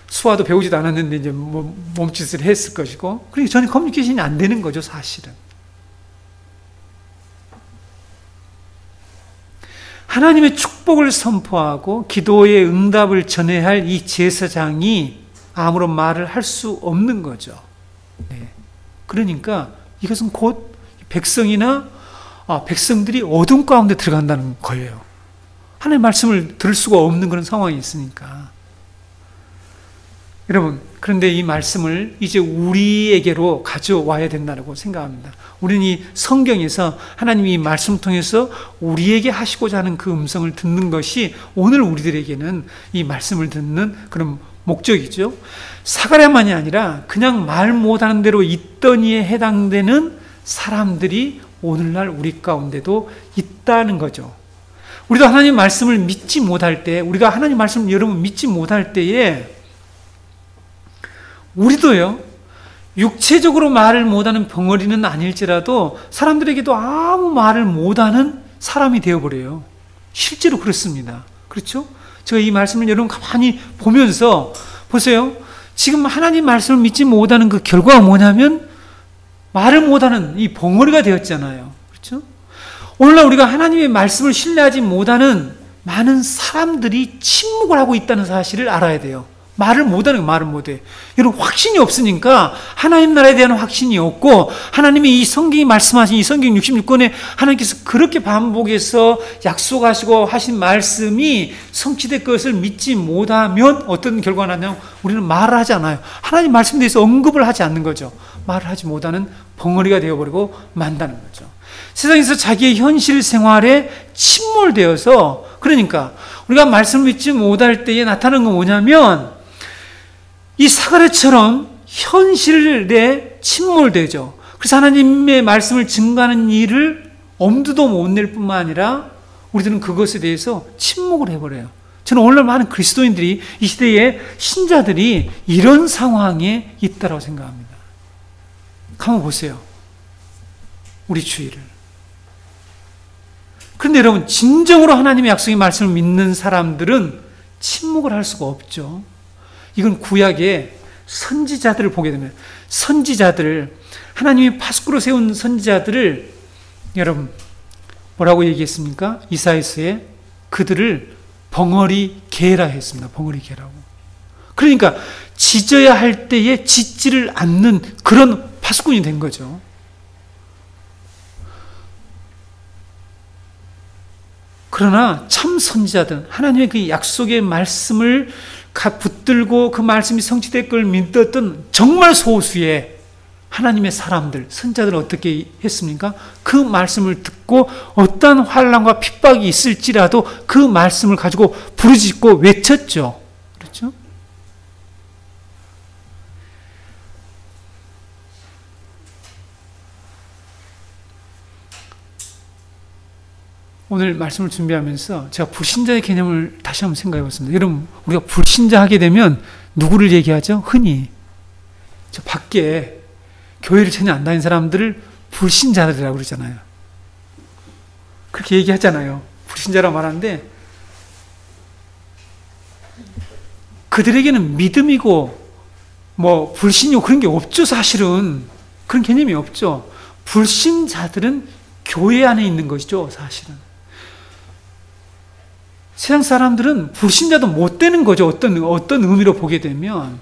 수화도 배우지도 않았는데 이제 몸짓을 했을 것이고, 그러니까 전혀 커뮤니케이션이 안 되는 거죠, 사실은. 하나님의 축복을 선포하고 기도의 응답을 전해야 할 이 제사장이 아무런 말을 할 수 없는 거죠. 네. 그러니까 이것은 곧 백성들이 어둠 가운데 들어간다는 거예요. 하나님의 말씀을 들을 수가 없는 그런 상황이 있으니까. 여러분, 그런데 이 말씀을 이제 우리에게로 가져와야 된다고 생각합니다. 우리는 이 성경에서 하나님이 이 말씀 통해서 우리에게 하시고자 하는 그 음성을 듣는 것이 오늘 우리들에게는 이 말씀을 듣는 그런 목적이죠. 사가랴만이 아니라 그냥 말 못하는 대로 있더니에 해당되는 사람들이 오늘날 우리 가운데도 있다는 거죠. 우리도 하나님 말씀을 믿지 못할 때, 우리가 하나님 말씀을 여러분 믿지 못할 때에 우리도요, 육체적으로 말을 못하는 벙어리는 아닐지라도 사람들에게도 아무 말을 못하는 사람이 되어버려요. 실제로 그렇습니다. 그렇죠? 제가 이 말씀을 여러분 가만히 보면서 보세요. 지금 하나님 말씀을 믿지 못하는 그 결과가 뭐냐면 말을 못하는 이 벙어리가 되었잖아요. 그렇죠? 오늘날 우리가 하나님의 말씀을 신뢰하지 못하는 많은 사람들이 침묵을 하고 있다는 사실을 알아야 돼요. 말을 못해. 여러분, 확신이 없으니까 하나님 나라에 대한 확신이 없고, 하나님이 이 성경이 말씀하신 이 성경 66권에 하나님께서 그렇게 반복해서 약속하시고 하신 말씀이 성취될 것을 믿지 못하면 어떤 결과가 나냐면 우리는 말을 하지 않아요. 하나님 말씀에 대해서 언급을 하지 않는 거죠. 말을 하지 못하는 벙어리가 되어버리고 만다는 거죠. 세상에서 자기의 현실 생활에 침몰되어서, 그러니까 우리가 말씀을 믿지 못할 때에 나타나는 건 뭐냐면 이 사가랴처럼 현실에 침몰되죠. 그래서 하나님의 말씀을 증거하는 일을 엄두도 못 낼 뿐만 아니라 우리들은 그것에 대해서 침묵을 해버려요. 저는 오늘날 많은 그리스도인들이, 이 시대의 신자들이 이런 상황에 있다고 생각합니다. 한번 보세요. 우리 주위를. 그런데 여러분, 진정으로 하나님의 약속의 말씀을 믿는 사람들은 침묵을 할 수가 없죠. 이건 구약의 선지자들을 보게 되면, 하나님이 파수꾼으로 세운 선지자들을 여러분 뭐라고 얘기했습니까? 이사야서에 그들을 벙어리 개라 했습니다. 벙어리 개라고. 그러니까 짖어야 할 때에 짖지를 않는 그런 파수꾼이 된 거죠. 그러나 참 선지자들은 하나님의 그 약속의 말씀을 붙들고 그 말씀이 성취될 걸 믿었던 정말 소수의 하나님의 사람들, 선지자들은 어떻게 했습니까? 그 말씀을 듣고 어떠한 환난과 핍박이 있을지라도 그 말씀을 가지고 부르짖고 외쳤죠. 그렇죠? 오늘 말씀을 준비하면서 제가 불신자의 개념을 다시 한번 생각해 봤습니다. 여러분, 우리가 불신자 하게 되면 누구를 얘기하죠? 흔히 저 밖에 교회를 전혀 안 다니는 사람들을 불신자들이라고 그러잖아요. 그렇게 얘기하잖아요. 불신자라고 말하는데 그들에게는 믿음이고 불신이고 그런 게 없죠. 사실은 그런 개념이 없죠. 불신자들은 교회 안에 있는 것이죠. 사실은 세상 사람들은 불신자도 못 되는 거죠. 어떤 의미로 보게 되면.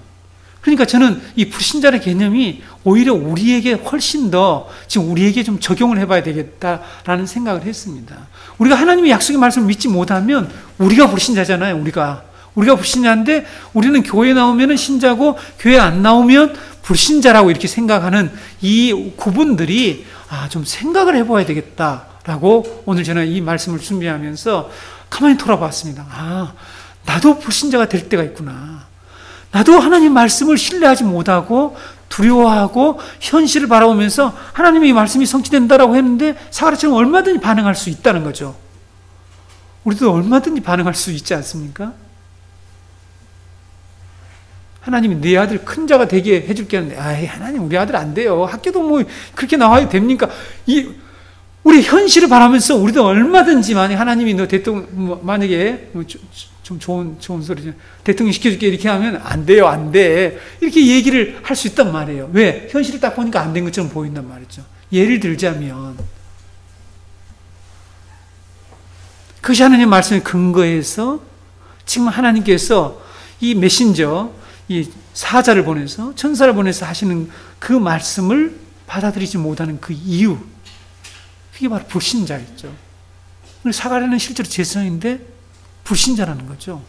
그러니까 저는 이 불신자의 개념이 오히려 우리에게 훨씬 더 지금 우리에게 좀 적용을 해봐야 되겠다라는 생각을 했습니다. 우리가 하나님의 약속의 말씀을 믿지 못하면 우리가 불신자잖아요. 우리가 불신자인데 우리는 교회 나오면 신자고 교회 안 나오면 불신자라고 이렇게 생각하는 이 구분들이 좀 생각을 해봐야 되겠다라고 오늘 저는 이 말씀을 준비하면서 가만히 돌아봤습니다. 나도 불신자가 될 때가 있구나. 나도 하나님 말씀을 신뢰하지 못하고 두려워하고 현실을 바라보면서 하나님의 이 말씀이 성취된다라고 했는데 사가랴처럼 얼마든지 반응할 수 있다는 거죠. 우리도 얼마든지 반응할 수 있지 않습니까? 하나님이 네 아들 큰 자가 되게 해줄게 하는데 하나님 우리 아들 안 돼요. 학교도 뭐 그렇게 나와야 됩니까? 우리 현실을 바라면서 우리도 얼마든지 만약 하나님이 너 대통령 만약에 좀 좋은 소리죠. 대통령 시켜줄게 이렇게 하면 안 돼요, 안 돼. 이렇게 얘기를 할 수 있단 말이에요. 왜? 현실을 딱 보니까 안 된 것처럼 보인단 말이죠. 예를 들자면 그것이 하나님의 말씀에 근거해서 지금 하나님께서 이 메신저, 이 사자를 보내서 천사를 보내서 하시는 그 말씀을 받아들이지 못하는 그 이유, 그게 바로 불신자였죠. 사가랴는 실제로 제사장인데 불신자라는 거죠.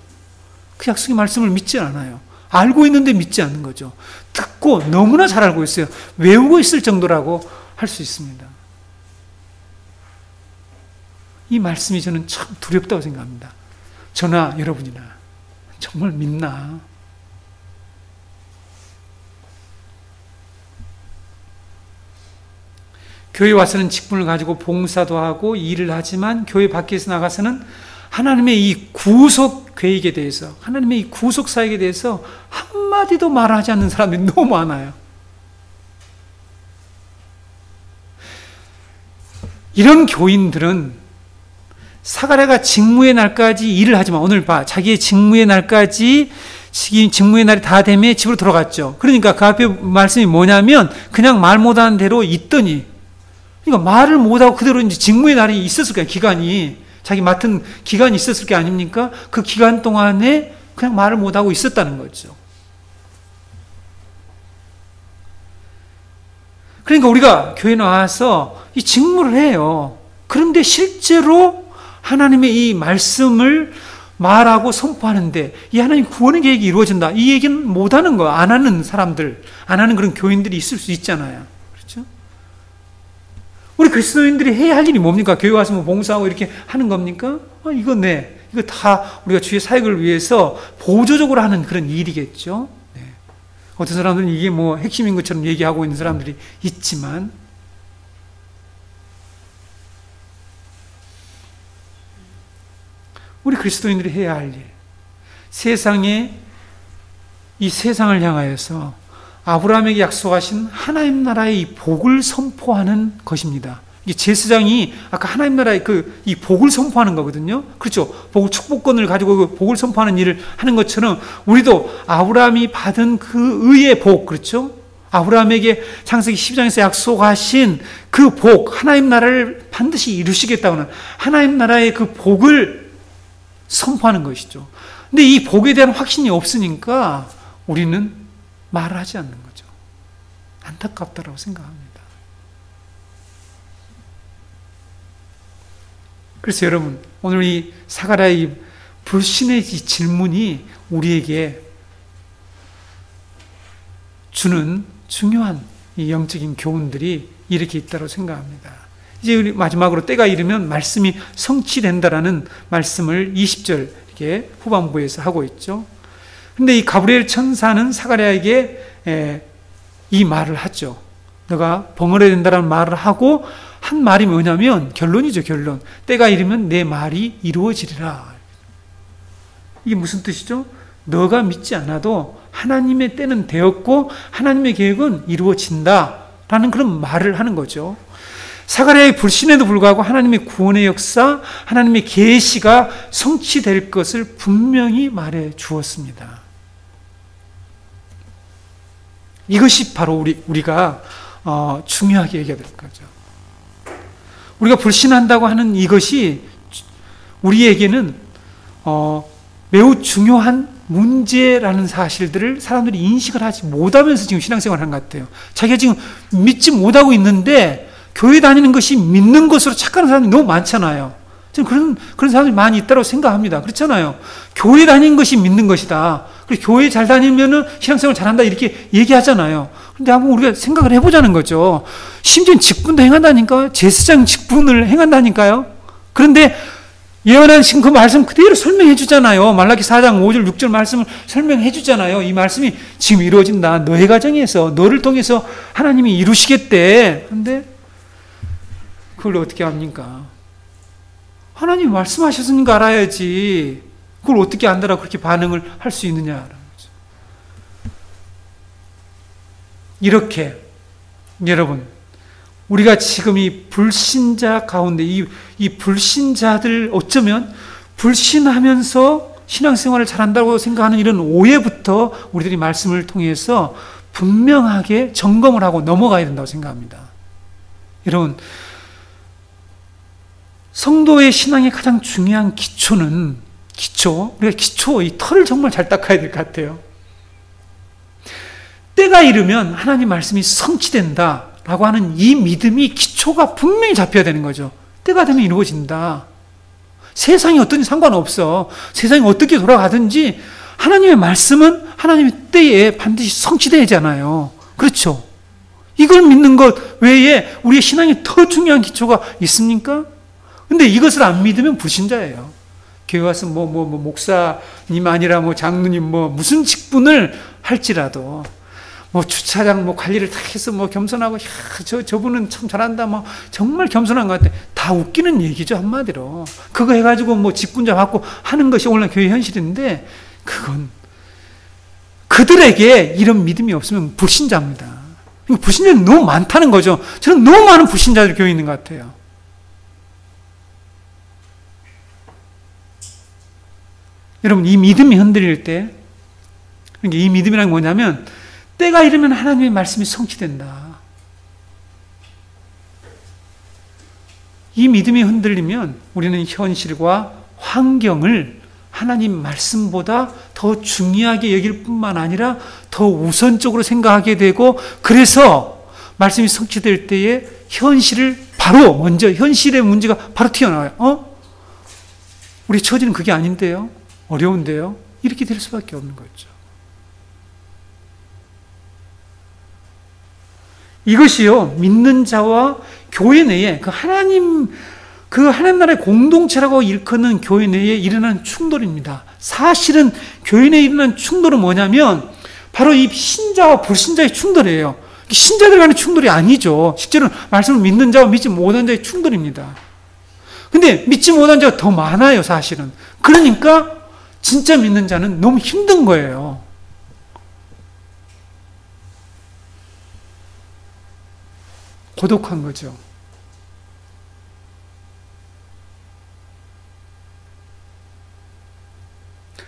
그 약속의 말씀을 믿지 않아요. 알고 있는데 믿지 않는 거죠. 듣고 너무나 잘 알고 있어요. 외우고 있을 정도라고 할 수 있습니다. 이 말씀이 저는 참 두렵다고 생각합니다. 저나 여러분이나 정말 믿나? 교회 와서는 직분을 가지고 봉사도 하고 일을 하지만 교회 밖에서 나가서는 하나님의 이 구속 계획에 대해서, 하나님의 이 구속 사역에 대해서 한마디도 말하지 않는 사람들이 너무 많아요. 이런 교인들은 사가랴가 직무의 날까지 일을 하지만 오늘 자기의 직무의 날까지 직무의 날이 다 되면 집으로 돌아갔죠. 그러니까 그 앞에 말씀이 뭐냐면 그냥 말 못하는 대로 있더니, 그러니까 말을 못하고 그대로 이제 직무의 날이 있었을 거예요. 기간이. 자기 맡은 기간이 있었을 게 아닙니까? 그 기간 동안에 그냥 말을 못하고 있었다는 거죠. 그러니까 우리가 교회 나와서 이 직무를 해요. 그런데 실제로 하나님의 이 말씀을 말하고 선포하는데 이 하나님 구원의 계획이 이루어진다. 이 얘기는 못하는 거, 안 하는 사람들, 안 하는 그런 교인들이 있을 수 있잖아요. 그렇죠? 우리 그리스도인들이 해야 할 일이 뭡니까? 교회 와서 뭐 봉사하고 이렇게 하는 겁니까? 이거 다 우리가 주의 사역을 위해서 보조적으로 하는 그런 일이겠죠. 네. 어떤 사람들은 이게 뭐 핵심인 것처럼 얘기하고 있는 사람들이 있지만, 우리 그리스도인들이 해야 할 일, 이 세상을 향하여서 아브라함에게 약속하신 하나님 나라의 이 복을 선포하는 것입니다. 이게 제사장이 아까 하나님 나라의 이 복을 선포하는 거거든요. 그렇죠. 복을, 축복권을 가지고 그 복을 선포하는 일을 하는 것처럼 우리도 아브라함이 받은 그 의의 복, 그렇죠. 아브라함에게 창세기 12장에서 약속하신 그 복, 하나님 나라를 반드시 이루시겠다고는 하나님 나라의 그 복을 선포하는 것이죠. 근데 이 복에 대한 확신이 없으니까 우리는 말을 하지 않는 거죠. 안타깝다라고 생각합니다. 그래서 여러분, 오늘 이 사가랴의 불신의 이 질문이 우리에게 주는 중요한 이 영적인 교훈들이 이렇게 있다고 생각합니다. 이제 우리 마지막으로 때가 이르면 말씀이 성취된다라는 말씀을 20절 이렇게 후반부에서 하고 있죠. 근데 이 가브리엘 천사는 사가랴에게 이 말을 하죠. 너가 벙어려야 된다라는 말을 하고 한 말이 뭐냐면 결론이죠, 결론. 때가 이르면 내 말이 이루어지리라. 이게 무슨 뜻이죠? 너가 믿지 않아도 하나님의 때는 되었고 하나님의 계획은 이루어진다라는 그런 말을 하는 거죠. 사가랴의 불신에도 불구하고 하나님의 구원의 역사, 하나님의 계시가 성취될 것을 분명히 말해 주었습니다. 이것이 바로 우리가 중요하게 얘기해야 될 거죠. 우리가 불신한다고 하는 이것이 우리에게는 매우 중요한 문제라는 사실들을 사람들이 인식을 하지 못하면서 지금 신앙생활을 하는 것 같아요. 자기가 지금 믿지 못하고 있는데 교회 다니는 것이 믿는 것으로 착각하는 사람이 너무 많잖아요. 저는 그런 사람들이 많이 있다고 생각합니다. 그렇잖아요. 교회 다니는 것이 믿는 것이다. 그리고 교회 잘 다니면은 신앙생활 잘한다 이렇게 얘기하잖아요. 근데 한번 우리가 생각을 해보자는 거죠. 심지어 직분도 행한다니까, 제사장 직분을 행한다니까요. 그런데 예언하신 그 말씀 그대로 설명해 주잖아요. 말라기 4장 5절 6절 말씀을 설명해 주잖아요. 이 말씀이 지금 이루어진다. 너의 가정에서 너를 통해서 하나님이 이루시겠대. 그런데 그걸 어떻게 합니까? 하나님이 말씀하셨으니까 알아야지. 그걸 어떻게 안다라고 그렇게 반응을 할 수 있느냐라는 거죠. 이렇게 여러분, 우리가 지금 이 불신자 가운데 이 불신자들 어쩌면 불신하면서 신앙생활을 잘한다고 생각하는 이런 오해부터 우리들이 말씀을 통해서 분명하게 점검을 하고 넘어가야 된다고 생각합니다. 여러분, 성도의 신앙의 가장 중요한 기초는 우리가 이 털을 정말 잘 닦아야 될 것 같아요. 때가 이르면 하나님 말씀이 성취된다 라고 하는 이 믿음이 기초가 분명히 잡혀야 되는 거죠. 때가 되면 이루어진다. 세상이 어떤지 상관없어. 세상이 어떻게 돌아가든지 하나님의 말씀은 하나님의 때에 반드시 성취되잖아요. 그렇죠? 이걸 믿는 것 외에 우리의 신앙에 더 중요한 기초가 있습니까? 근데 이것을 안 믿으면 불신자예요. 교회 와서 목사님 아니라 장로님 무슨 직분을 할지라도 주차장 관리를 다 해서 겸손하고, 저분은 참 잘한다, 정말 겸손한 것 같아. 다 웃기는 얘기죠, 한마디로. 그거 해가지고 직분자 받고 하는 것이 오늘 교회 현실인데, 그건 그들에게 이런 믿음이 없으면 불신자입니다. 불신자는 너무 많다는 거죠. 저는 너무 많은 불신자들 교회에 있는 것 같아요. 여러분, 이 믿음이 흔들릴 때, 이 믿음이란 게 뭐냐면, 때가 이르면 하나님의 말씀이 성취된다. 이 믿음이 흔들리면 우리는 현실과 환경을 하나님 말씀보다 더 중요하게 여길 뿐만 아니라 더 우선적으로 생각하게 되고, 그래서 말씀이 성취될 때에 현실의 문제가 바로 튀어나와요. 우리 처지는 그게 아닌데요? 어려운데요? 이렇게 될 수밖에 없는 거죠. 이것이요, 믿는 자와 교회 내에 하나님 나라의 공동체라고 일컫는 교회 내에 일어나는 충돌입니다. 사실은 교회 내에 일어나는 충돌은 뭐냐면 바로 이 신자와 불신자의 충돌이에요. 신자들 간의 충돌이 아니죠. 실제로는 말씀을 믿는 자와 믿지 못한 자의 충돌입니다. 근데 믿지 못한 자가 더 많아요, 사실은. 그러니까 진짜 믿는 자는 너무 힘든 거예요. 고독한 거죠.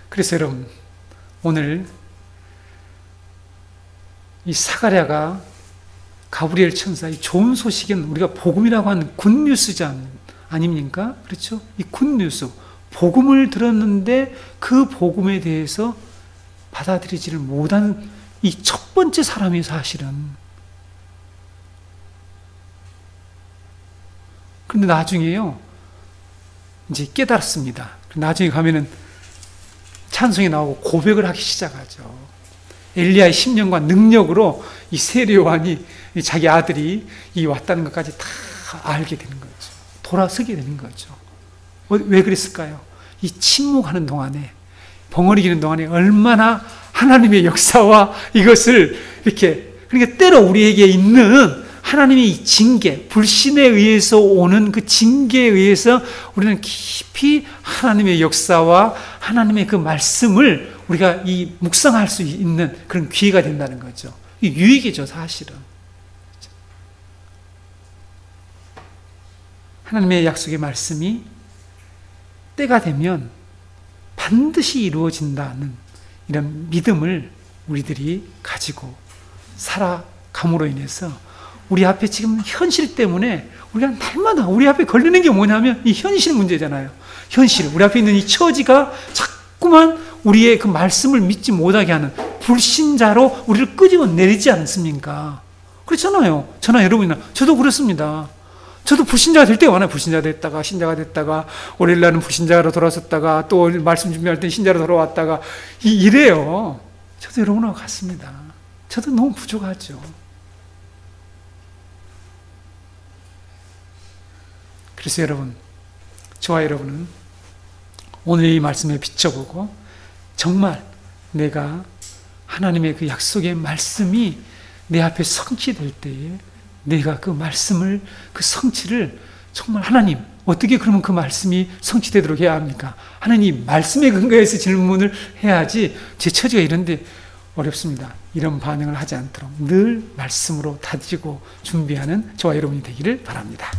그래서 여러분, 오늘 이 사가랴가 가브리엘 천사, 이 좋은 소식은 우리가 복음이라고 하는 굿뉴스지 아닙니까? 그렇죠? 이 굿뉴스, 복음을 들었는데 그 복음에 대해서 받아들이지를 못한 이 첫 번째 사람이 사실은. 근데 나중에요, 이제 깨달았습니다. 나중에 가면은 찬송이 나오고 고백을 하기 시작하죠. 엘리야의 심령과 능력으로 이 세례 요한이 자기 아들이 왔다는 것까지 다 알게 되는 거죠. 돌아서게 되는 거죠. 왜 그랬을까요? 이 침묵하는 동안에, 벙어리기는 동안에 얼마나 하나님의 역사와 이것을 그러니까 때로 우리에게 있는 하나님의 이 징계, 불신에 의해서 오는 그 징계에 의해서 우리는 깊이 하나님의 역사와 하나님의 그 말씀을 우리가 묵상할 수 있는 그런 기회가 된다는 거죠. 이게 유익이죠, 사실은. 하나님의 약속의 말씀이 때가 되면 반드시 이루어진다는 이런 믿음을 우리들이 가지고 살아감으로 인해서 우리 앞에 지금 현실 때문에 우리가 날마다 우리 앞에 걸리는 게 뭐냐면 이 현실 문제잖아요. 현실, 우리 앞에 있는 이 처지가 자꾸만 우리의 그 말씀을 믿지 못하게 하는 불신자로 우리를 끄집어내리지 않습니까? 그렇잖아요. 저나 여러분이나 저도 그렇습니다. 저도 불신자가 될 때가 많아요. 불신자가 됐다가 신자가 됐다가 월요일날은 불신자로 돌아섰다가 또 말씀 준비할 때 신자로 돌아왔다가 이래요. 저도 여러분하고 같습니다. 저도 너무 부족하죠. 그래서 여러분, 저와 여러분은 오늘 이 말씀에 비춰보고 정말 내가 하나님의 그 약속의 말씀이 내 앞에 성취될 때에 내가 그 말씀을, 그 성취를 정말 하나님, 어떻게 그러면 그 말씀이 성취되도록 해야 합니까? 하나님, 말씀에 근거해서 질문을 해야지 제 처지가 이런데 어렵습니다. 이런 반응을 하지 않도록 늘 말씀으로 다지고 준비하는 저와 여러분이 되기를 바랍니다.